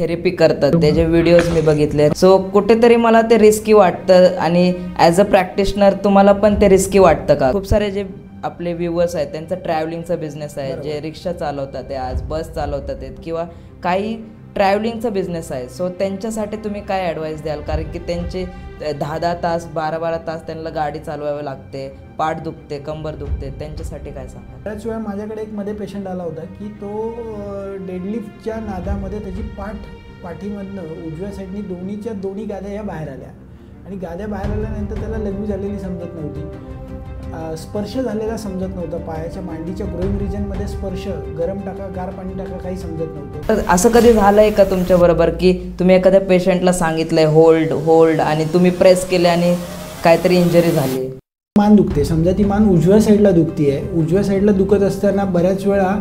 Therapy करतात त्याचे videos मी बघितले. सो कुठेतरी मला ते रिस्की वाटतं आणि ॲज अ प्रॅक्टिशनर तुम्हाला पण ते रिस्की वाटतं का? खूप सारे जे आपले व्ह्युअर्स आहेत त्यांचा ट्रॅव्हलिंगचा बिझनेस आहे, जे रिक्षा चालवतात ते आज बस चालवतात किंवा काही ट्रॅव्हलिंगचा बिझनेस आहे. सो त्यांच्यासाठी तुम्ही काय ॲडवाईस द्याल? कारण की त्यांचे 10-10 तास 12-12 तास त्यांना गाडी चालवावी लागते, पाठ दुखते, कंबर दुखते, त्यांच्यासाठी काय सांगा? त्याच वेळा माझ्याकडे एक मध्ये पेशंट आला होता की तो डेडलिफ्टच्या नादामध्ये त्याची पाठीमधनं उजव्या साईडनी दोन्ही गाद्या या बाहेर आल्या आणि गाद्या बाहेर आल्यानंतर त्याला लघवी झालेली समजत नव्हती, स्पर्श झालेला समजत नव्हता, पायाच्या मांडीच्या ग्रोइंग रिजनमध्ये स्पर्श, गरम टाका गार पाणी टाका काही समजत नव्हतं. तर असं कधी झालंय का तुमच्या बरोबर की तुम्ही एखाद्या पेशंटला सांगितलंय होल्ड आणि तुम्ही प्रेस केले आणि काहीतरी इंजरी झाली? मान दुखते, समजा ती मान उजव्या साईडला दुखती आहे, उजव्या साईडला दुखत असताना बऱ्याच वेळा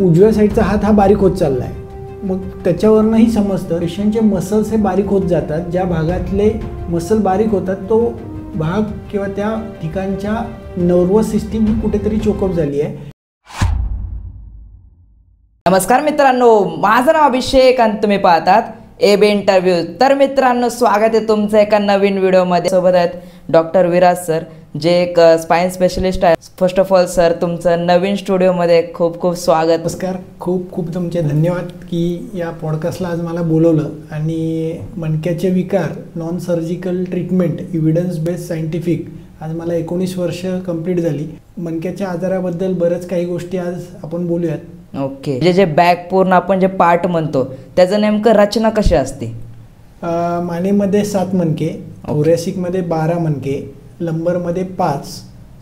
उजव्या साईडचा हात हा बारीक होत चालला आहे. मग त्याच्यावरनंही समजतं पेशंटचे मसल्स हे बारीक होत जातात, ज्या भागातले मसल बारीक होतात तो भाग किंवा त्या ठिकाणच्या नर्वस सिस्टीम ही कुठेतरी चोकअप झाली आहे. नमस्कार मित्रांनो, माझं नाव अभिषेक आणि तुम्ही पाहतात AB इंटरव्ह्यू. तर मित्रांनो, स्वागत आहे तुमचं एका नवीन व्हिडिओमध्ये. सोबत आहेत डॉक्टर विराज सर, जे एक स्पाइन स्पेशलिस्ट आहे. फर्स्ट ऑफ ऑल सर, तुमचं नवीन स्टुडिओमध्ये खूप खूप स्वागत. नमस्कार, खूप खूप तुमचे धन्यवाद की या पॉडकास्टला आज मला बोलवलं आणि मणक्याचे विकार non surgical treatment evidence based scientific. आज मला 19 वर्ष कंप्लीट झाली. मणक्याच्या आजाराबद्दल बरंच काही गोष्टी आज आपण बोलूयात. ओके. जे बॅक पूर्ण आपण जे पार्ट म्हणतो त्याचं नेमकं रचना कशी असते? मानेमध्ये 7 मणके, थोरॅसिकमध्ये 12 मणके, लंबरमध्ये 5,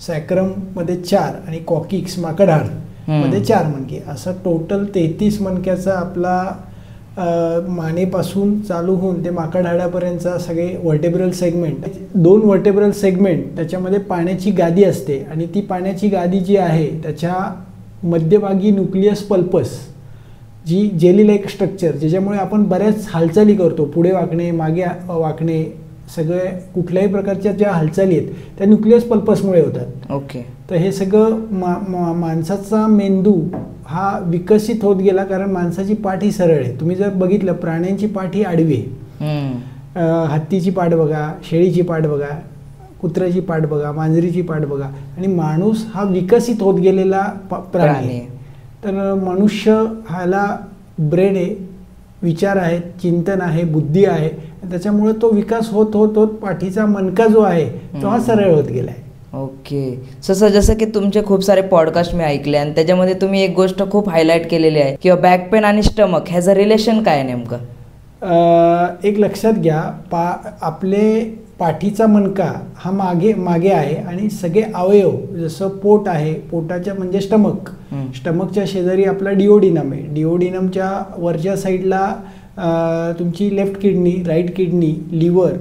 सॅक्रममध्ये 4 आणि कॉकिक्स माकडहाड मध्ये 4 मणके, असं टोटल 33 मणक्याचा आपला मानेपासून चालू होऊन ते माकडहाडापर्यंतचा सगळे व्हर्टेब्रल सेगमेंट. 2 व्हर्टेब्रल सेगमेंट, त्याच्यामध्ये पाण्याची गादी असते आणि ती पाण्याची गादी जी आहे त्याच्या मध्यभागी न्यूक्लियस पल्पस, जी जेली लाईक स्ट्रक्चर, ज्याच्यामुळे आपण बऱ्याच हालचाली करतो, पुढे वाकणे मागे वाकणे, सगळे कुठल्याही प्रकारच्या ज्या हालचाली आहेत त्या न्यूक्लियस पल्पसमुळे होतात. ओके. तर हे सगळं माणसाचा मेंदू हा विकसित होत गेला कारण माणसाची पाठ ही सरळ आहे. तुम्ही जर बघितलं प्राण्यांची पाठ ही आडवी आहे. हत्तीची पाठ बघा, शेळीची पाठ बघा, कुत्र्याची पाठ बघा, मांजरीची पाठ बघा, आणि माणूस हा विकसित होत गेलेला प्राणी आहे. तर मनुष्य ह्याला ब्रेन आहे, विचार आहेत, चिंतन आहे, बुद्धी आहे, त्याच्यामुळे तो विकास होत होत होत पाठीचा मणका जो आहे तो हा सरळ होत गेलाय. ओके. सर, जसं की तुमचे खूप सारे पॉडकास्ट मी ऐकले आणि त्याच्यामध्ये तुम्ही एक गोष्ट खूप हायलाईट केलेली आहे किंवा बॅक पेन आणि स्टमक ह्याचं रिलेशन काय नेमकं? एक लक्षात घ्या, आपले पाठीचा मणका हा मागे आहे आणि सगळे अवयव जसं पोट आहे, पोटाच्या म्हणजे स्टमकच्या शेजारी आपला डिओडिनम आहे, डिओडिनमच्या वरच्या साईडला तुमची left kidney, right kidney, liver,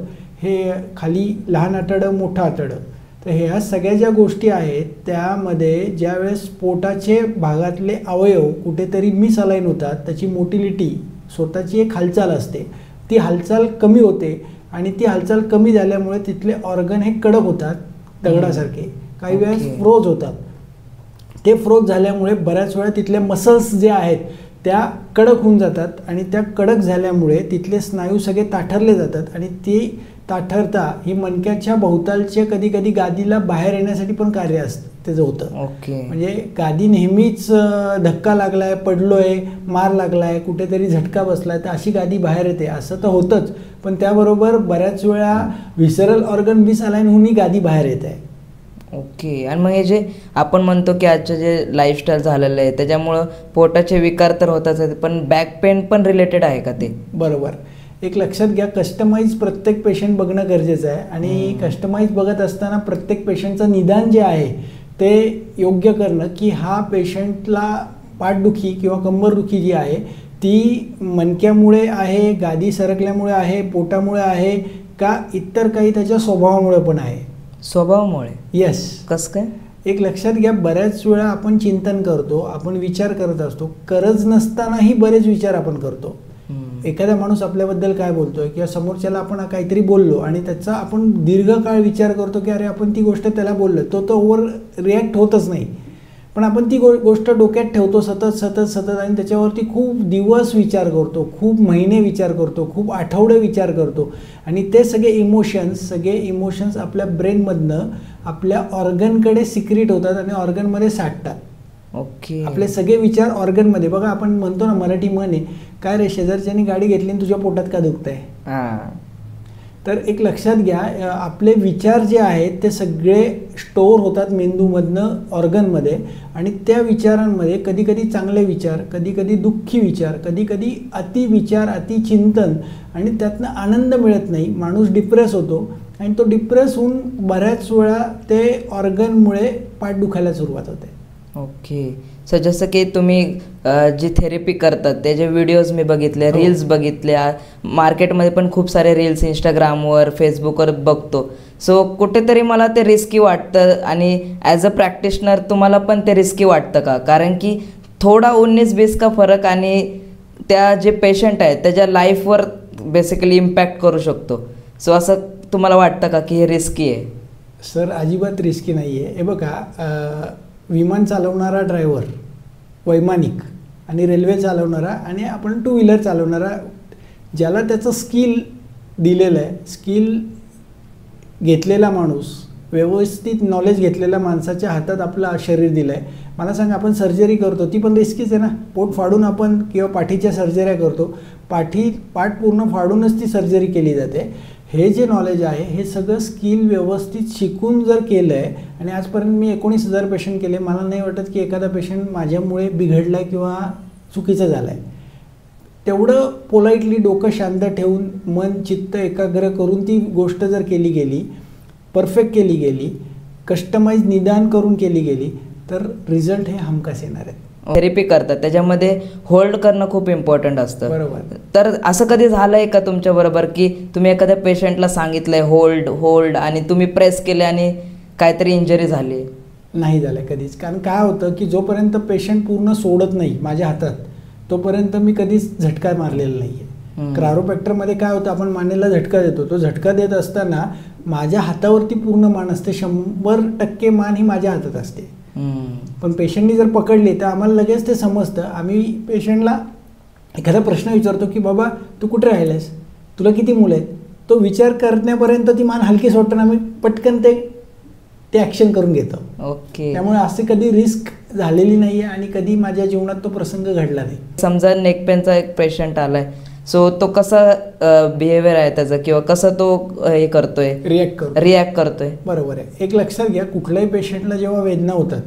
हे खाली लहान आतडं, मोठं आतडं. तर ह्या सगळ्या ज्या गोष्टी आहेत त्यामध्ये ज्यावेळेस पोटाचे भागातले अवयव कुठेतरी मिसअलाइन होतात, त्याची मोटिलिटी स्वतःची एक हालचाल असते, ती हालचाल कमी होते आणि ती हालचाल कमी झाल्यामुळे तिथले ऑर्गन हे कडक होतात, दगडासारखे, काही वेळेस फ्रोज होतात. ते फ्रोज झाल्यामुळे बऱ्याच वेळा तिथले मसल्स जे आहेत त्या कडक होऊन जातात आणि त्या कडक झाल्यामुळे तिथले स्नायू सगळे ताठरले जातात आणि ती ताठरता ही मणक्याच्या भोवतालच्या कधी कधी गादीला बाहेर येण्यासाठी पण कार्य असतं त्याचं होतं. ओके. म्हणजे गादी नेहमीच धक्का लागलाय, पडलोय, मार लागलाय, कुठेतरी झटका बसलाय तर अशी गादी बाहेर येते, असं तर होतंच, पण त्याबरोबर बऱ्याच वेळा व्हिसरल ऑर्गन मिसअलाइन होऊन ही गादी बाहेर येत आहे. ओके. आणि मग हे जे आपण म्हणतो की आजचं जे लाईफस्टाईल झालेलं आहे त्याच्यामुळं पोटाचे विकार तर होतच आहेत, पण बॅक पेन पण रिलेटेड आहे का ते? बरोबर. एक लक्षात घ्या, कस्टमाइज प्रत्येक पेशंट बघणं गरजेचं आहे आणि कस्टमाइज बघत असताना प्रत्येक पेशंटचं निदान जे आहे ते योग्य करणं की हा पेशंटला पाठदुखी किंवा कंबरदुखी जी आहे ती मणक्यामुळे आहे, गादी सरकल्यामुळे आहे, पोटामुळे आहे का इतर काही त्याच्या स्वभावामुळे पण आहे? स्वभावामुळे. येस. कसं काय? एक लक्षात घ्या, बऱ्याच वेळा आपण चिंतन करतो, आपण विचार करत असतो, गरज नसतानाही बरेच विचार आपण करतो. एखादा माणूस आपल्याबद्दल काय बोलतोय किंवा समोरच्याला आपण काहीतरी बोललो आणि त्याचा आपण दीर्घकाळ विचार करतो की अरे आपण ती गोष्ट त्याला बोललो, तो ओव्हर रिॲक्ट होतच नाही. पण आपण ती गोष्ट डोक्यात ठेवतो सतत सतत सतत आणि त्याच्यावरती खूप दिवस विचार करतो, खूप महिने विचार करतो, खूप आठवडे विचार करतो आणि ते सगळे इमोशन्स आपल्या ब्रेनमधनं आपल्या ऑर्गनकडे सिक्रेट होतात आणि ऑर्गनमध्ये साठतात. ओके. आपले सगळे विचार ऑर्गनमध्ये. बघा आपण म्हणतो ना, मराठी म्हण आहे, काय रे शेजारच्यानी गाडी घेतली आणि तुझ्या पोटात का दुखतंय. तर एक लक्षात घ्या, आपले विचार जे आहेत ते सगळे स्टोअर होतात मेंदूमधनं ऑर्गनमध्ये आणि त्या विचारांमध्ये कधी कधी चांगले विचार, कधी कधी दुःखी विचार, कधी कधी अतिविचार, अतिचिंतन आणि त्यातनं आनंद मिळत नाही. माणूस डिप्रेस होतो आणि तो डिप्रेस होऊन बऱ्याच वेळा ते ऑर्गनमुळे पाठ दुखायला सुरुवात होते. ओके. सो जसं की तुम्ही जी थेरपी करतात त्याचे व्हिडिओज मी बघितले, रील्स बघितल्या, मार्केटमध्ये पण खूप सारे रील्स इंस्टाग्रामवर फेसबुकवर बघतो. सो कुठेतरी मला ते रिस्की वाटतं आणि ॲज अ प्रॅक्टिशनर तुम्हाला पण ते रिस्की वाटतं का? कारण की थोडा 19-20 का फरक आणि त्या जे पेशंट आहेत त्याच्या लाईफवर बेसिकली इम्पॅक्ट करू शकतो. सो असं तुम्हाला वाटतं का की हे रिस्की आहे? सर अजिबात रिस्की नाही आहे. हे बघा, विमान चालवणारा ड्रायव्हर, वैमानिक आणि रेल्वे चालवणारा आणि आपण टू व्हीलर चालवणारा, ज्याला त्याचं स्किल दिलेलं आहे, स्किल घेतलेला माणूस, व्यवस्थित नॉलेज घेतलेल्या माणसाच्या हातात आपलं शरीर दिलं आहे. मला सांगा, आपण सर्जरी करतो ती पण रिस्कीच आहे ना. पोट फाडून आपण किंवा पाठीच्या सर्जऱ्या करतो, पाठ पूर्ण फाडूनच ती सर्जरी केली जाते. हे जे नॉलेज आहे हे सगळं स्किल व्यवस्थित शिकून जर केलं आहे आणि आजपर्यंत मी 19,000 पेशंट केले, मला नाही वाटत की एखादा पेशंट माझ्यामुळे बिघडला आहे किंवा चुकीचं झालं आहे. तेवढं पोलाइटली डोकं शांत ठेवून मन चित्त एकाग्र करून ती गोष्ट जर केली गेली, परफेक्ट केली गेली, कस्टमाइज निदान करून केली गेली तर रिझल्ट हे हमखास येणार आहेत. थेरपी करतात त्याच्यामध्ये होल्ड करणं खूप इम्पॉर्टंट असतं. बरोबर. तर असं कधी झालंय का तुमच्या बरोबर की तुम्ही एखाद्या पेशंटला सांगितलंय होल्ड आणि तुम्ही प्रेस केले आणि काहीतरी इंजरी झाली? नाही झालं कधीच. कारण काय होतं की जोपर्यंत पेशंट पूर्ण सोडत नाही माझ्या हातात तोपर्यंत मी कधीच झटका मारलेला नाही आहे. क्रायोप्रॅक्टरमध्ये काय होतं, आपण मानेला झटका देतो, तो झटका देत असताना माझ्या हातावरती पूर्ण मान असते, 100% मान ही माझ्या हातात असते. पण पेशंटनी जर पकडली तर आम्हाला लगेच ते समजतं. आम्ही पेशंटला एखादा प्रश्न विचारतो की बाबा तू कुठे राहिलास, तुला किती मुलं आहेत, तो विचार करण्यापर्यंत ती मान हलकी सोडताना आम्ही पटकन ते ॲक्शन करून घेतो. ओके. त्यामुळे असे कधी रिस्क झालेली नाही आहे आणि कधी माझ्या जीवनात तो प्रसंग घडला नाही. समजा नेक पेनचा एक पेशंट आलाय, सो तो कसा बिहेवियर आहे त्याचा किंवा कसं तो हे करतोय, रिॲक्ट करतोय? बरोबर आहे. एक लक्षात घ्या, कुठल्याही पेशंटला जेव्हा वेदना होतात,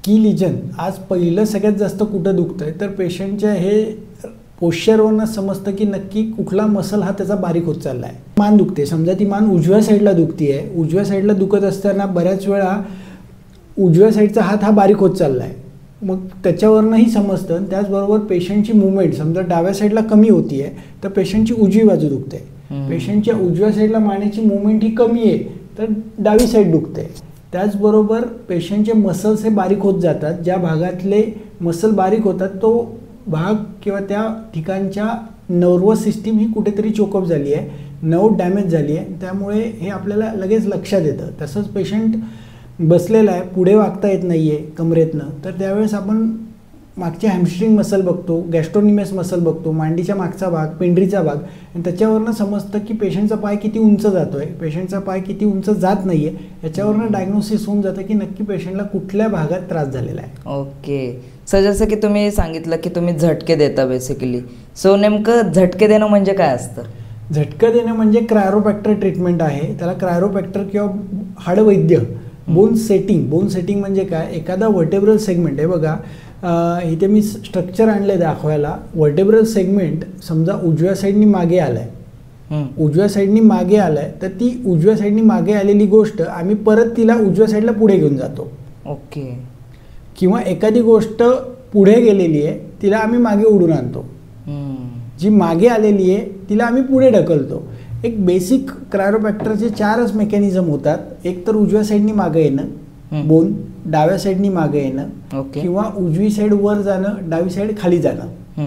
की लिजन आज पहिलं सगळ्यात जास्त कुठं दुखतंय तर पेशंटच्या हे पोश्चरवरनं समजतं की नक्की कुठला मसल हा त्याचा बारीक होत चालला आहे. मान दुखते, समजा ती मान उजव्या साईडला दुखती आहे, उजव्या साईडला दुखत असताना बऱ्याच वेळा उजव्या साईडचा हात हा बारीक होत चालला आहे, मग त्याच्यावरनंही समजतं. त्याचबरोबर पेशंटची मुवमेंट समजा डाव्या साईडला कमी होती आहे तर पेशंटची उजवी बाजू दुखते, पेशंटच्या उजव्या साईडला मानेची मुवमेंट ही कमी आहे तर डावी साईड दुखते. त्याचबरोबर पेशंटचे मसल्स हे बारीक होत जातात, ज्या भागातले मसल बारीक होतात तो भाग किंवा त्या ठिकाणच्या नर्वस सिस्टीम ही कुठेतरी चोकअप झाली आहे, नर्व डॅमेज झाली आहे, त्यामुळे हे आपल्याला लगेच लक्षात येतं. तसंच पेशंट बसलेला आहे, पुढे वागता येत नाही आहे कमरेतनं, तर त्यावेळेस आपण मागचे हॅमस्ट्रिंग मसल बघतो, गॅस्ट्रोनिमस मसल बघतो, मांडीच्या मागचा भाग, पेंढरीचा भाग, आणि त्याच्यावरनं समजतं की पेशंटचा पाय किती उंच जातो आहे, पेशंटचा पाय किती उंच जात नाही आहे, याच्यावरनं डायग्नोसिस होऊन जातं की नक्की पेशंटला कुठल्या भागात त्रास झालेला आहे. ओके. सो जसं की तुम्ही सांगितलं की तुम्ही झटके देता बेसिकली, सो नेमकं झटके देणं म्हणजे काय असतं? झटका देणं म्हणजे क्रायोप्रॅक्टर ट्रीटमेंट आहे. त्याला क्रायोप्रॅक्टर किंवा हाडवैद्य, बोन सेटिंग म्हणजे काय, एखादा व्हर्टेब्रल सेगमेंट आहे बघा, इथे मी स्ट्रक्चर आणलं आहे दाखवायला. व्हर्टेब्रल सेगमेंट समजा उजव्या साईडनी मागे आलाय, उजव्या साईडनी मागे आलाय तर ती उजव्या साईडनी मागे आलेली गोष्ट आम्ही परत तिला उजव्या साईडला पुढे घेऊन जातो. ओके. किंवा एखादी गोष्ट पुढे गेलेली आहे तिला आम्ही मागे उडून आणतो, जी मागे आलेली आहे तिला आम्ही पुढे ढकलतो. एक बेसिक क्रायोप्रॅक्टरचे 4च मेकॅनिझम होतात. एक तर उजव्या साईडनी मागे येणं, बोन डाव्या साईडनी मागे येणं, किंवा उजवी साईड वर जाणं, डावी साईड खाली जाणं.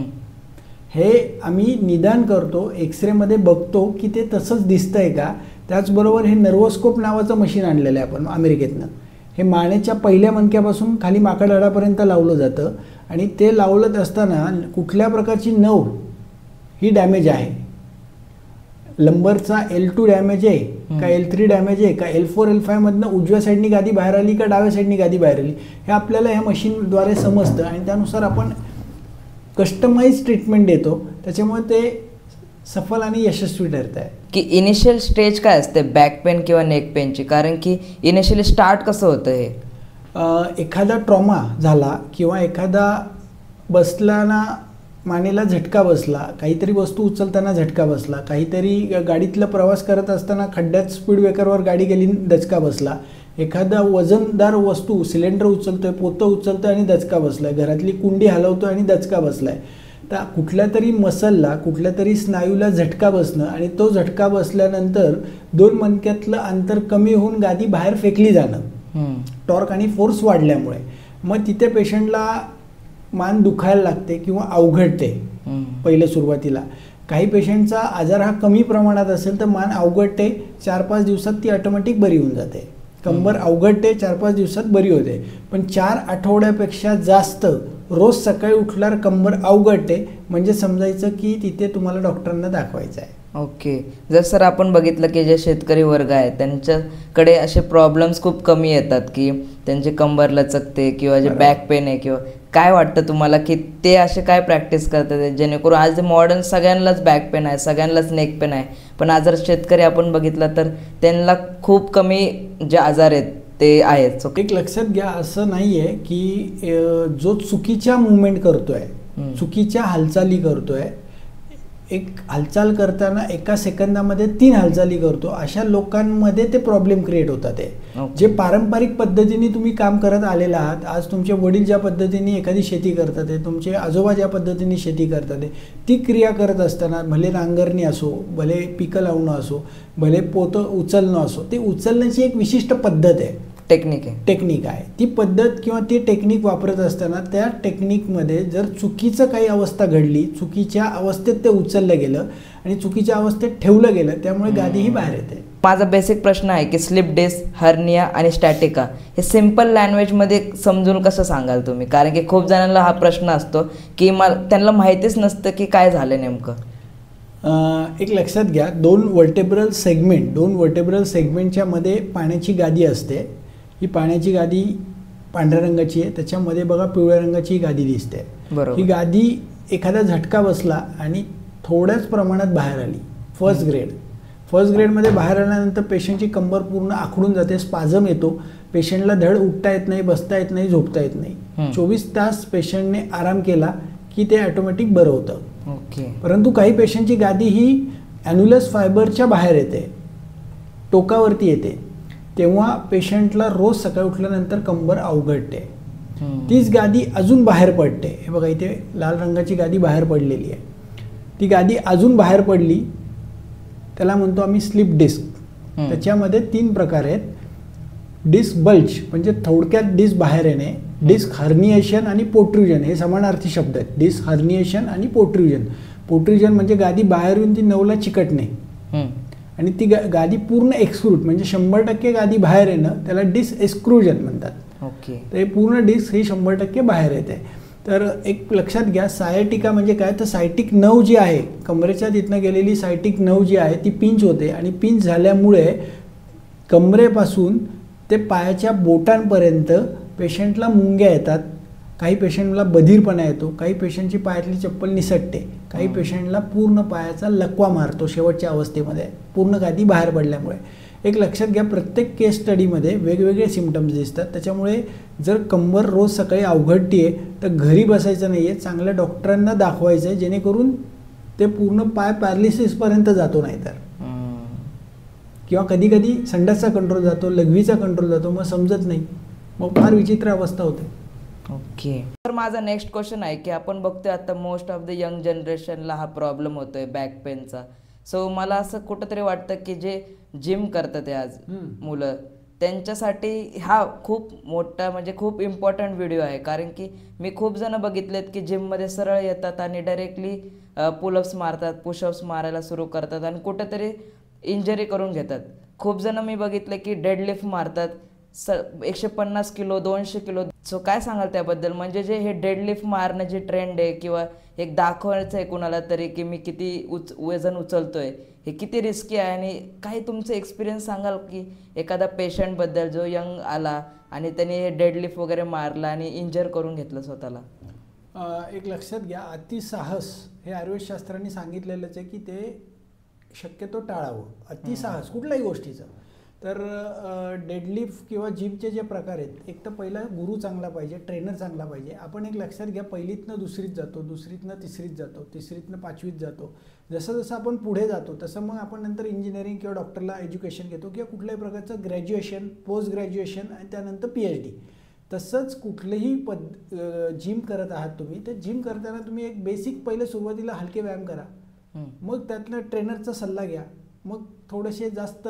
हे आम्ही निदान करतो, एक्सरेमध्ये बघतो की ते तसंच दिसतंय का. त्याचबरोबर हे नर्वोस्कोप नावाचं मशीन आणलेलं आहे आपण अमेरिकेतनं. हे मानेच्या पहिल्या मणक्यापासून खाली माकड हाडापर्यंत लावलं जातं आणि ते लावलं असताना कुठल्या प्रकारची नव ही डॅमेज आहे, लंबरचा L2 डॅमेज आहे का L3 डॅमेज आहे का L4 L5 मधनं उजव्या साईडनी गादी बाहेर आली का डाव्या साईडनी गादी बाहेर आली, हे आपल्याला ह्या मशीनद्वारे समजतं आणि त्यानुसार आपण कस्टमाइज ट्रीटमेंट देतो. त्याच्यामुळे ते सफल आणि यशस्वी ठरत आहे. की इनिशियल स्टेज काय असते बॅक पेन किंवा नेक पेनची, कारण की इनिशियली स्टार्ट कसं होतं हे? एखादा ट्रॉमा झाला किंवा एखादा बसलाना मानेला झटका बसला, काहीतरी वस्तू उचलताना झटका बसला, काहीतरी गाडीतला प्रवास करत असताना खड्ड्यात स्पीड ब्रेकरवर गाडी गेली दचका बसला, एखादा वजनदार वस्तू सिलेंडर उचलतोय, पोतं उचलतोय आणि दचका बसलाय, घरातली कुंडी हलवतोय आणि दचका बसलाय, तर कुठल्या तरी मसलला कुठल्या तरी स्नायूला झटका बसणं आणि तो झटका बसल्यानंतर दोन मणक्यातलं अंतर कमी होऊन गादी बाहेर फेकली जाणं टॉर्क आणि फोर्स वाढल्यामुळे, मग तिथे पेशंटला मान दुखायला लागते किंवा अवघडते पहिले सुरुवातीला. काही पेशंटचा आजार हा कमी प्रमाणात असेल तर मान अवघडते, 4-5 दिवसात ती ऑटोमॅटिक बरी होऊन जाते. कंबर अवघडते, 4-5 दिवसात बरी होते. पण 4 आठवड्यापेक्षा जास्त रोज सकाळी उठल्यावर कंबर अवघडते म्हणजे समजायचं की तिथे तुम्हाला डॉक्टरांना दाखवायचं आहे. ओके. जर सर आपण बघितलं की जे शेतकरी वर्ग आहे त्यांच्याकडे असे प्रॉब्लेम्स खूप कमी येतात की त्यांचे कंबर लचकते किंवा जे बॅक पेन आहे, किंवा काय वाटतं तुम्हाला की ते असे काय प्रॅक्टिस करतात जेणेकरून आज मॉडर्न सगळ्यांनाच बॅक पेन आहे, सगळ्यांनाच नेक पेन आहे, पण आज जर शेतकरी आपण बघितलं तर त्यांना खूप कमी जे आजार आहेत ते आहेत. एक लक्षात घ्या, असं नाही आहे की जो चुकीच्या मुवमेंट करतोय, चुकीच्या हालचाली करतोय, एक हालचाल करताना एका सेकंदामध्ये 3 हालचाली करतो, अशा लोकांमध्ये ते प्रॉब्लेम क्रिएट होतात. जे पारंपरिक पद्धतीने तुम्ही काम करत आलेला आहात, आज तुमचे वडील ज्या पद्धतीने एखादी शेती करतात आहे, तुमचे आजोबा ज्या पद्धतीने शेती करतात आहे, ती क्रिया करत असताना भले नांगरणी असो, भले पिकं लावणं असो, भले पोतं उचलणं असो, ते उचलण्याची एक विशिष्ट पद्धत आहे, टेक्निक आहे. ती पद्धत किंवा ती टेक्निक वापरत असताना त्या टेक्निकमध्ये जर चुकीचं काही अवस्था घडली, चुकीच्या अवस्थेत ते उचललं गेलं आणि चुकीच्या अवस्थेत ठेवलं गेलं, त्यामुळे गादीही बाहेर येते. माझा बेसिक प्रश्न आहे की स्लिप डिस्क, हर्निया आणि स्टॅटिका हे सिम्पल लँग्वेजमध्ये समजून कसं सांगाल तुम्ही, कारण की खूप जणांना हा प्रश्न असतो की त्यांना माहितीच नसतं की काय झालं नेमकं. एक लक्षात घ्या, दोन वर्टेब्रल सेगमेंटच्या मध्ये पाण्याची गादी असते. ही पाण्याची गादी पांढऱ्या रंगाची आहे, त्याच्यामध्ये बघा पिवळ्या रंगाची गादी दिसते. ही गादी एखादा झटका बसला आणि थोड्याच प्रमाणात बाहेर आली, फर्स्ट ग्रेडमध्ये बाहेर आल्यानंतर पेशंटची कंबर पूर्ण आखडून जाते, स्पाझम येतो, पेशंटला धड उठता येत नाही, बसता येत नाही, झोपता येत नाही. 24 तास पेशंटने आराम केला की ते ऑटोमॅटिक बरं होतं. परंतु काही पेशंटची गादी ही ॲन्युलस फायबरच्या बाहेर येते, टोकावरती येते, तेव्हा पेशंटला रोज सकाळी उठल्यानंतर कंबर अवघडते. तीच गादी अजून बाहेर पडते. हे बघा इथे लाल रंगाची गादी बाहेर पडलेली आहे. ती गादी अजून बाहेर पडली, त्याला म्हणतो आम्ही स्लिप डिस्क. त्याच्यामध्ये 3 प्रकार आहेत. डिस्क बल्ज म्हणजे थोडक्यात डिस्क बाहेर येणे, डिस्क हर्निएशन आणि पोट्रुजन, हे समानार्थी शब्द आहेत. डिस्क हर्निएशन आणि पोट्रुजन म्हणजे गादी बाहेर येऊन ती नवला चिकटणे आणि ती गादी पूर्ण एक्सक्रूड म्हणजे 100% गादी बाहेर येणं, त्याला डिस्क एक्सक्रुजन म्हणतात. तर हे पूर्ण डिस्क ही 100% बाहेर येते. तर एक लक्षात घ्या, सायटिका म्हणजे काय, तर सायटिक नर्व जी आहे, कमरेच्या तिथनं गेलेली सायटिक नर्व जी आहे ती पिंच होते आणि पिंच झाल्यामुळे कमरेपासून ते पायाच्या बोटांपर्यंत पेशंटला मुंग्या येतात, काही पेशंटला बधीरपणा येतो, काही पेशंटची पायातली चप्पल निसटते, काही पेशंटला पूर्ण पायाचा लकवा मारतो शेवटच्या अवस्थेमध्ये पूर्ण गादी बाहेर पडल्यामुळे. एक लक्षात घ्या, प्रत्येक केस स्टडीमध्ये वेगवेगळे सिम्पटम्स दिसतात. त्याच्यामुळे जर कंबर रोज सकाळी अवघडते तर घरी बसायचं नाही आहे, चांगल्या डॉक्टरांना दाखवायचं आहे, जेणेकरून ते पूर्ण पाय पॅरालिसिसपर्यंत जातो, नाहीतर किंवा कधी कधी संडासचा कंट्रोल जातो, लघवीचा कंट्रोल जातो, मग समजत नाही, मग फार विचित्र अवस्था होते. ओके. तर माझा नेक्स्ट क्वेश्चन आहे की आपण बघतोय आता मोस्ट ऑफ द यंग जनरेशनला हा प्रॉब्लेम होतोय बॅक पेनचा. सो मला असं कुठंतरी वाटतं की जे जिम करतात आज मुलं, त्यांच्यासाठी हा खूप मोठा म्हणजे खूप इम्पॉर्टंट व्हिडिओ आहे, कारण की मी खूप जण बघितलेत की जिममध्ये सरळ येतात आणि डायरेक्टली पुलअप्स मारतात, पुशअप्स मारायला सुरू करतात आणि कुठेतरी इंजरी करून घेतात. खूप जण मी बघितले की डेडलिफ्ट मारतात 150 किलो 200 किलो. सो काय सांगाल त्याबद्दल, म्हणजे जे हे डेडलिफ्ट मारणं जे ट्रेंड आहे किंवा एक दाखवायचं आहे कुणाला तरी की मी किती वजन उचलतोय, हे किती रिस्की आहे, आणि काही तुमचं एक्सपिरियन्स सांगाल की एखादा पेशंटबद्दल जो यंग आला आणि त्याने हे डेडलिफ्ट वगैरे मारला आणि इंजर करून घेतलं स्वतःला? एक लक्षात घ्या, अतिसाहस हे आयुर्वेदशास्त्रांनी सांगितलेलंच आहे की ते शक्यतो टाळावं. अतिसाहस कुठल्याही गोष्टीचं. तर डेडलिफ्ट किंवा जिमचे जे प्रकार आहेत, एक तर पहिला गुरु चांगला पाहिजे, ट्रेनर चांगला पाहिजे. आपण एक लक्षात घ्या, पहिलीतनं दुसरीत जातो, दुसरीतनं तिसरीत जातो, तिसरीतनं पाचवीत जातो. जसं जसं आपण पुढे जातो तसं मग आपण नंतर इंजिनिअरिंग किंवा डॉक्टरला एज्युकेशन घेतो किंवा कुठल्याही प्रकारचं ग्रॅज्युएशन, पोस्ट ग्रॅज्युएशन आणि त्यानंतर PhD. तसंच कुठलेही जिम करत आहात तुम्ही, तर जिम करताना तुम्ही एक बेसिक पहिले सुरुवातीला हलके व्यायाम करा, मग त्यातनं ट्रेनरचा सल्ला घ्या, मग थोडेसे जास्त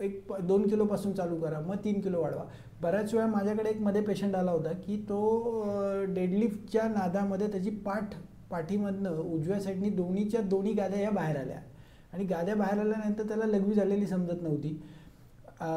1-2 किलोपासून चालू करा, मग 3 किलो वाढवा. बऱ्याच वेळा माझ्याकडे एक मध्ये पेशंट आला होता की तो डेडलिफ्टच्या नादामध्ये त्याची पाठीमधनं उजव्या साईडनी दोन्ही गाद्या या बाहेर आल्या, आणि गाद्या बाहेर आल्यानंतर त्याला लघवी झालेली समजत नव्हती,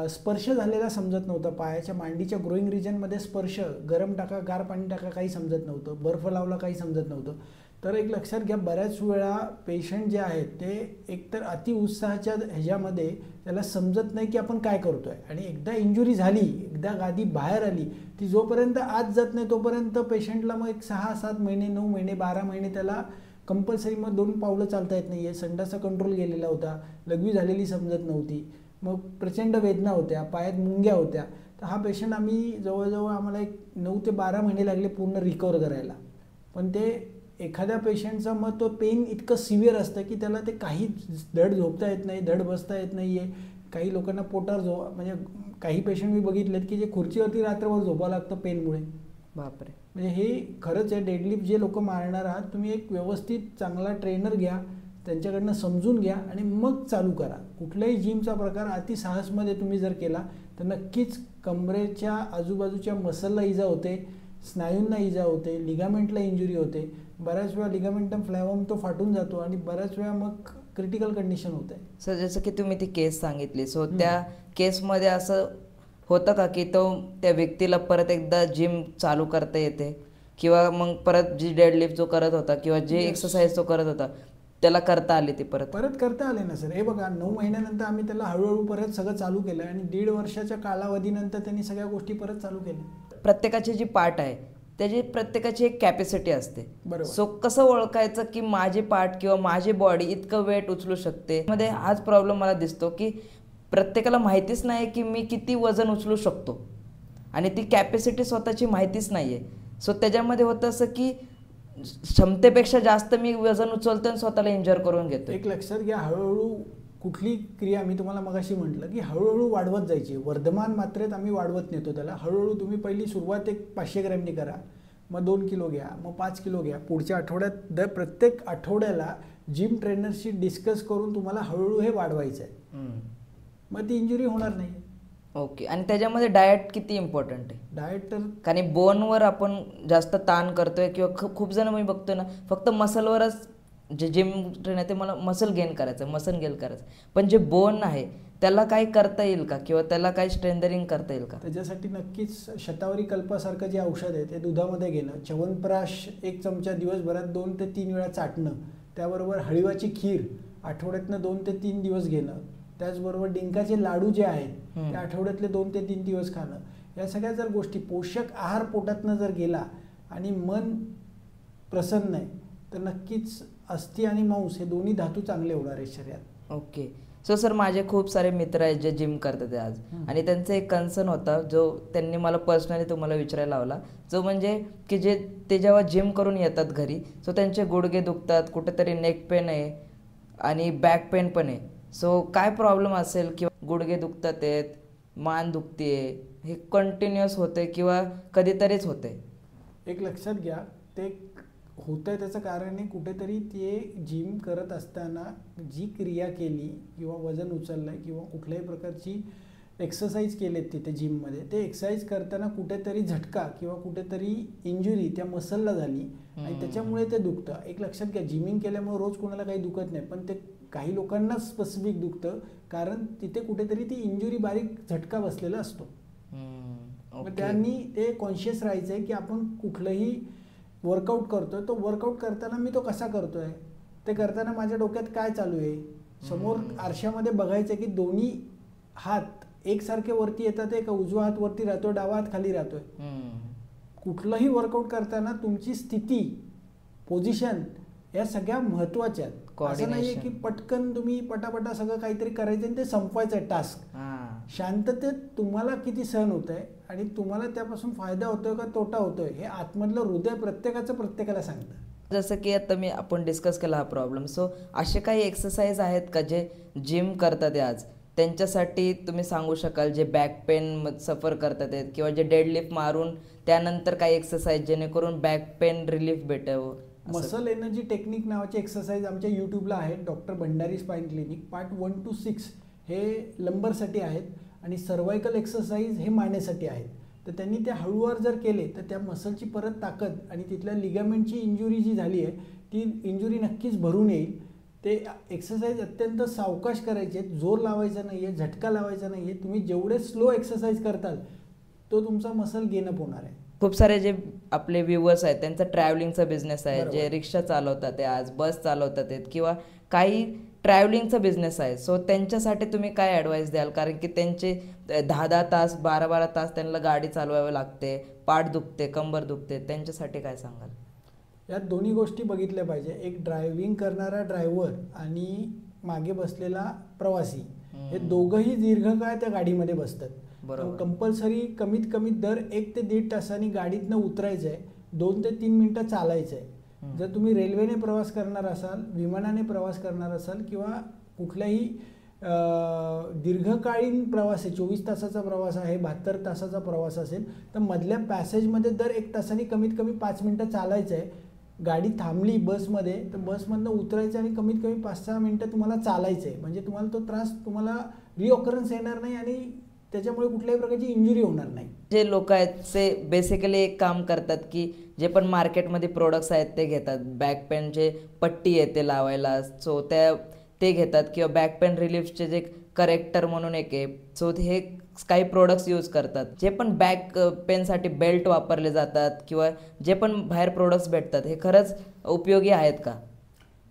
स्पर्श झालेला समजत नव्हता, पायाच्या मांडीच्या ग्रोईंग रिजनमध्ये स्पर्श, गरम टाका गार पाणी टाका काही समजत नव्हतं, बर्फ लावला काही समजत नव्हतं. तर एक लक्षात घ्या, बऱ्याच वेळा पेशंट जे आहेत ते एकतर अतिउत्साहाच्या ह्याच्यामध्ये त्याला समजत नाही की आपण काय करतो आहे, आणि एकदा इंजुरी झाली, एकदा गादी बाहेर आली, ती जोपर्यंत आत जात नाही तोपर्यंत पेशंटला मग एक 6-7 महिने, 9 महिने, 12 महिने त्याला कंपल्सरी मग 2 पावलं चालता येत नाही आहे, संडाचा कंट्रोल गेलेला होता, लघवी झालेली समजत नव्हती, मग प्रचंड वेदना होत्या, पायात मुंग्या होत्या. तर हा पेशंट आम्ही जवळजवळ आम्हाला एक 9 ते 12 महिने लागले पूर्ण रिकवर करायला. पण ते एखाद्या पेशंटचं मग तो पेन इतकं सिव्हिअर असतं की त्याला ते काही धड झोपता येत नाही, धड बसता येत नाही आहे. काही लोकांना पोटावर म्हणजे काही पेशंट मी बघितलेत की जे खुर्चीवरती रात्रभर झोपावं लागतं पेनमुळे. बापरे. म्हणजे हे खरंच आहे. डेडलिफ्ट जे लोक मारणार आहात, तुम्ही एक व्यवस्थित चांगला ट्रेनर घ्या, त्यांच्याकडनं समजून घ्या आणि मग चालू करा. कुठल्याही जिमचा प्रकार अतिसाहसमध्ये तुम्ही जर केला तर नक्कीच कमरेच्या आजूबाजूच्या मसलला इजा होते, स्नायूंना इजा होते, लिगामेंटला इंजुरी होते, बऱ्याच वेळा लिगामेंटम फ्लॅवम तो फाटून जातो आणि बऱ्याच वेळा मग क्रिटिकल कंडिशन होते. सर जसं की तुम्ही ती केस सांगितली, सो त्या केसमध्ये असं होतं का की तो त्या व्यक्तीला परत एकदा जिम चालू करता येते, किंवा मग परत जी डेडलिफ्ट जो करत होता किंवा जे एक्सरसाइज तो करत होता त्याला करता आली ती परत करता आले ना सर? हे बघा, 9 महिन्यानंतर आम्ही त्याला हळूहळू परत सगळं चालू केलं आणि 1.5 वर्षाच्या कालावधीनंतर त्यांनी सगळ्या गोष्टी परत चालू केल्या. प्रत्येकाची जी पार्ट आहे त्याची प्रत्येकाची एक कॅपॅसिटी असते. बरोबर. सो कसं ओळखायचं की माझी पार्ट किंवा माझी बॉडी इतकं वेट उचलू शकते? मध्ये हाच प्रॉब्लेम मला दिसतो की प्रत्येकाला माहितीच नाही की मी किती वजन उचलू शकतो, आणि ती कॅपॅसिटी स्वतःची माहितीच नाही आहे. सो त्याच्यामध्ये होतं असं की क्षमतेपेक्षा जास्त मी वजन उचलतो आणि स्वतःला इंजर करून घेतो. एक लक्षात घ्या, हळूहळू कुठली क्रिया, मी तुम्हाला मगाशी म्हटलं की हळूहळू वाढवत जायची. वर्धमान मात्रेत आम्ही वाढवत नेतो त्याला. हळूहळू तुम्ही पहिली सुरुवात एक 500 ग्रॅमनी करा, मग 2 किलो घ्या, मग 5 किलो घ्या. पुढच्या आठवड्यात प्रत्येक आठवड्याला जिम ट्रेनरशी डिस्कस करून तुम्हाला हळूहळू हे वाढवायचं आहे. मग ती इंजुरी होणार नाही. ओके. आणि त्याच्यामध्ये डाएट किती इम्पॉर्टंट आहे? डाएट तर कारण बोनवर आपण जास्त ताण करतोय, किंवा खूप जण मी बघतोय ना फक्त मसलवरच, जे जिम ट्रेन आहे ते मला मसल गेन करायचं, मसल गेन करायचं, पण जे बोन आहे त्याला काही करता येईल का, किंवा त्याला काही स्ट्रेंथनिंग करता येईल का? त्याच्यासाठी नक्कीच शतावरी कल्पासारखं जे औषध आहे ते दुधामध्ये घेणं, च्यवनप्राश 1 चमचा दिवसभरात 2 ते 3 वेळा चाटणं, त्याबरोबर हळीवाची खीर आठवड्यातनं 2 ते 3 दिवस घेणं, त्याचबरोबर डिंकाचे लाडू जे आहेत ते आठवड्यातले 2 ते 3 दिवस खाणं, या सगळ्या जर गोष्टी, पोषक आहार पोटातनं जर गेला आणि मन प्रसन्न आहे तर नक्कीच अस्थि आणि मांस हे दोन्ही धातू चांगले होणार आहे शरीरात. ओके. सो सर, माझे खूप सारे मित्र आहेत जे जिम करतात आज, आणि त्यांचा एक कन्सर्न होता जो त्यांनी मला पर्सनली तुम्हाला विचारायला लावला, जो म्हणजे की ते जेव्हा जिम करून येतात घरी, सो त्यांचे गुडघे दुखतात, कुठेतरी नेक पेन आहे आणि बॅक पेन पण आहे. सो काय प्रॉब्लेम असेल, किंवा गुडघे दुखतात आहेत, मान दुखते, हे कंटिन्युअस होते किंवा कधीतरीच होते? एक लक्षात घ्या, ते होतं आहे त्याचं कारण आहे कुठेतरी ते जिम करत असताना जी क्रिया केली किंवा वजन उचललं आहे किंवा कुठल्याही प्रकारची एक्सरसाइज केलेत तिथे जिममध्ये, ते एक्सरसाइज करताना कुठेतरी झटका किंवा कुठेतरी इंजुरी त्या मसलला झाली आणि त्याच्यामुळे ते दुखतं. एक लक्षात घ्या, जिमिंग केल्यामुळे रोज कोणाला काही दुखत नाही, पण ते काही लोकांना स्पेसिफिक दुखतं कारण तिथे कुठेतरी ती इंजुरी, बारीक झटका बसलेला असतो. मग त्यांनी ते कॉन्शियस राहायचं आहे की आपण कुठलंही वर्कआउट करतोय, तो वर्कआउट करताना मी तो कसा करतोय, ते करताना माझ्या डोक्यात काय चालू आहे, समोर आरशामध्ये बघायचं की दोन्ही हात एकसारखे वरती येतात आहे का, उजवा हात वरती राहतोय, डावा हात खाली राहतोय. कुठलंही वर्कआउट करताना तुमची स्थिती, पोझिशन या सगळ्या महत्वाच्या आहेत. असं नाहीये की पटकन तुम्ही पटापटा सगळं काहीतरी करायचं आणि ते संपवायचं आहे टास्क. शांततेत तुम्हाला किती सहन होत आहे आणि तुम्हाला त्यापासून फायदा होतोय का तोटा होतोय हे आतमधलं हृदय प्रत्येकाला सांगतं. जसं की आता आपण डिस्कस केला हा प्रॉब्लेम, सो असे काही एक्सरसाइज आहेत का जे जिम करतात आज त्यांच्यासाठी तुम्ही सांगू शकाल, जे बॅक पेन सफर करतात आहेत किंवा जे डेडलिफ्ट मारून त्यानंतर काही एक्सरसाइज जेणेकरून बॅक पेन रिलीफ भेटावं? मसल एनर्जी टेक्निक नावाचे एक्सरसाइज आमच्या यूट्यूबला आहेत. Doctor Bhandari spine clinic part 1 to 6 हे लंबरसाठी आहेत आणि सर्वायकल एक्सरसाइज हे मानेसाठी आहेत. तर त्यांनी ते हळूवार जर केले तर त्या मसलची परत ताकद आणि तिथल्या लिगामेंटची इंजुरी जी झाली आहे ती इंजुरी नक्कीच भरून येईल. ते एक्सरसाइज अत्यंत सावकाश करायचे आहेत, जोर लावायचा नाही आहे, झटका लावायचा नाही आहे. तुम्ही जेवढे स्लो एक्सरसाइज करताल तो तुमचा मसल गेन अप होणार आहे. खूप सारे जे आपले व्ह्युअर्स आहेत त्यांचा ट्रॅव्हलिंगचा बिझनेस आहे, जे रिक्षा चालवतात ते आज, बस चालवतात आहेत किंवा काही ट्रॅव्हलिंगचा बिझनेस आहे, सो त्यांच्यासाठी तुम्ही काय ॲडवाईस द्याल? कारण की त्यांचे 10-10 तास 12-12 तास त्यांना गाडी चालवावी लागते, पाठ दुखते, कंबर दुखते, त्यांच्यासाठी काय सांगाल? यात दोन्ही गोष्टी बघितल्या पाहिजे. एक ड्रायव्हिंग करणारा ड्रायव्हर आणि मागे बसलेला प्रवासी हे दोघंही दीर्घकाळ त्या गाडीमध्ये बसतात. कंपल्सरी कमीत कमी दर 1 ते 1.5 तासांनी गाडीतनं उतरायचं आहे, 2 ते 3 मिनिटं चालायचं आहे. जर तुम्ही रेल्वेने प्रवास करणार असाल, विमानाने प्रवास करणार असाल किंवा कुठल्याही दीर्घकालीन प्रवास आहे, 24 तासाचा प्रवास आहे, 72 तासाचा प्रवास असेल तर मधल्या पॅसेजमध्ये दर 1 तासांनी कमीत कमी 5 मिनिटं चालायचं आहे. गाडी थांबली बसमध्ये तर बसमधनं उतरायचं आणि कमीत कमी 5-6 मिनिटं तुम्हाला चालायचं आहे. म्हणजे तुम्हाला तो त्रास रिऑकरन्स येणार नाही आणि त्याच्यामुळे कुठल्याही प्रकारची इंजुरी होणार नाही. जे लोक आहेत ते बेसिकली एक काम करतात की जे पण मार्केटमध्ये प्रोडक्ट्स आहेत ते घेतात, बॅक पेनचे पट्टी आहे ते लावायला, सो ते घेतात किंवा बॅक पेन रिलीफचे जे करेक्टर म्हणून एक आहे, सो हे काही प्रोडक्ट्स यूज करतात. जे पण बॅक पेनसाठी बेल्ट वापरले जातात किंवा जे पण बाहेर प्रोडक्ट्स भेटतात हे खरंच उपयोगी आहेत का?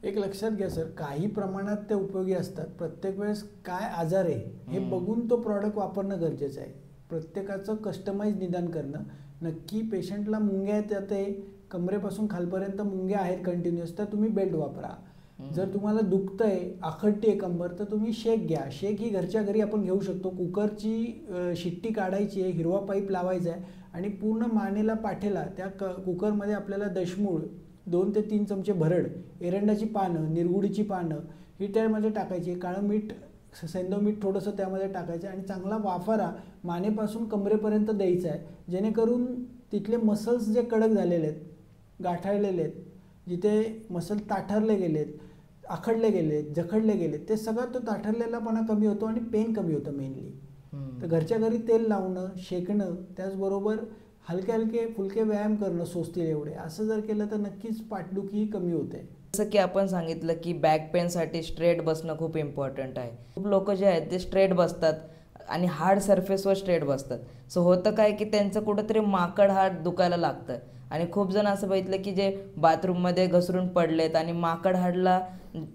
एक लक्षात घ्या सर, काही प्रमाणात ते उपयोगी असतात. प्रत्येक वेळेस काय आजार आहे हे बघून तो प्रॉडक्ट वापरणं गरजेचं आहे. प्रत्येकाचं कस्टमाइज निदान करणं. नक्की पेशंटला मुंग्या येतात आहे, कमरेपासून खालपर्यंत मुंग्या आहेत कंटिन्युअस, तर तुम्ही बेल्ट वापरा. जर तुम्हाला दुखतंय, आखडती आहे कंबर, तर तुम्ही शेक घ्या. शेक ही घरच्या घरी आपण घेऊ शकतो. कुकरची शिट्टी काढायची आहे, हिरवा पाईप लावायचा आहे आणि पूर्ण मानेला पाठेला त्या कुकरमध्ये आपल्याला दशमूळ 2 ते 3 चमचे भरड, एरंडाची पानं, निरगुडीची पानं ही त्यामध्ये टाकायची, काळं मीठ, सेंधव मीठ थोडंसं त्यामध्ये टाकायचं आणि चांगला वाफारा मानेपासून कमरेपर्यंत द्यायचा आहे. जेणेकरून तिथले मसल्स जे कडक झालेले आहेत, गाठाळलेले आहेत, जिथे मसल ताठरले गेलेत, आखडले गेलेत, जखडले गेलेत, ते सगळं तो ताठरलेलापणा कमी होतो आणि पेन कमी होतं मेनली. तर घरच्या घरी तेल लावणं, शेकणं, त्याचबरोबर हलके फुलके व्यायाम करणं सोसतील एवढे, असं जर केलं तर नक्कीच पाठदुखी कमी होते. जसं की आपण सांगितलं की बॅक पेनसाठी स्ट्रेट बसणं खूप इम्पॉर्टंट आहे. खूप लोक जे आहेत ते स्ट्रेट बसतात आणि हार्ड सरफेसवर स्ट्रेट बसतात, सो होतं काय की त्यांचं कुठंतरी माकड हाड दुखायला लागतं आणि खूप जण असं बघितलं की जे बाथरूममध्ये घसरून पडलेत आणि माकड हाडला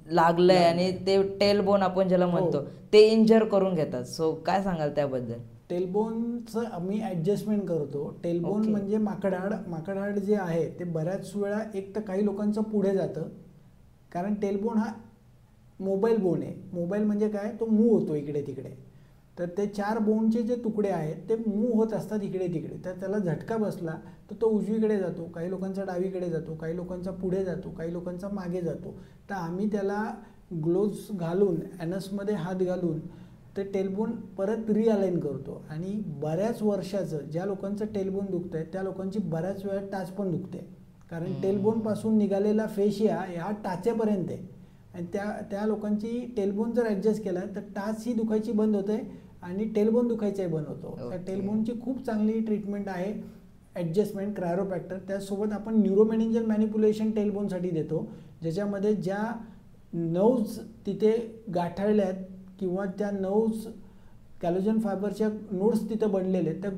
लागलंय आणि ते टेलबोन आपण ज्याला म्हणतो ते इंजर करून घेतात. सो काय सांगाल त्याबद्दल? टेलबोनचं आम्ही ॲडजस्टमेंट करतो. टेलबोन म्हणजे माकडहाड जे आहे ते बऱ्याच वेळा एक तर काही लोकांचं पुढे जातं, कारण टेलबोन हा मोबाईल बोन आहे. मोबाईल म्हणजे काय, तो मूव होतो इकडे तिकडे. तर ते 4 बोनचे जे तुकडे आहेत ते मूव होत असतात इकडे तिकडे. तर त्याला झटका बसला तर तो उजवीकडे जातो, काही लोकांचा डावीकडे जातो, काही लोकांचा पुढे जातो, काही लोकांचा मागे जातो. तर आम्ही त्याला ग्लोव्ज घालून, ॲनसमध्ये हात घालून ते टेलबोन परत रिअलाइन करतो. आणि बऱ्याच वर्षाचं ज्या लोकांचं टेलबोन दुखतं आहे त्या लोकांची बऱ्याच वेळा टाच पण दुखते, कारण टेलबोनपासून निघालेला फेशिया ह्या टाचेपर्यंत आहे आणि त्या लोकांची टेलबोन जर ॲडजस्ट केला तर टाच ही दुखायची बंद होते आणि टेलबोन दुखायचाही बंद होतो. त्या टेलबोनची खूप चांगली ट्रीटमेंट आहे, ॲडजस्टमेंट, क्रायोप्रॅक्टर. त्यासोबत आपण न्यूरोमेनिंजल मॅनिप्युलेशन टेलबोनसाठी देतो, ज्याच्यामध्ये ज्या नर्व्ज तिथे गाठाळल्या आहेत किंवा त्या नर्व्ज कॅलोजन फायबरच्या नोड्स तिथं बनलेले आहेत, त्या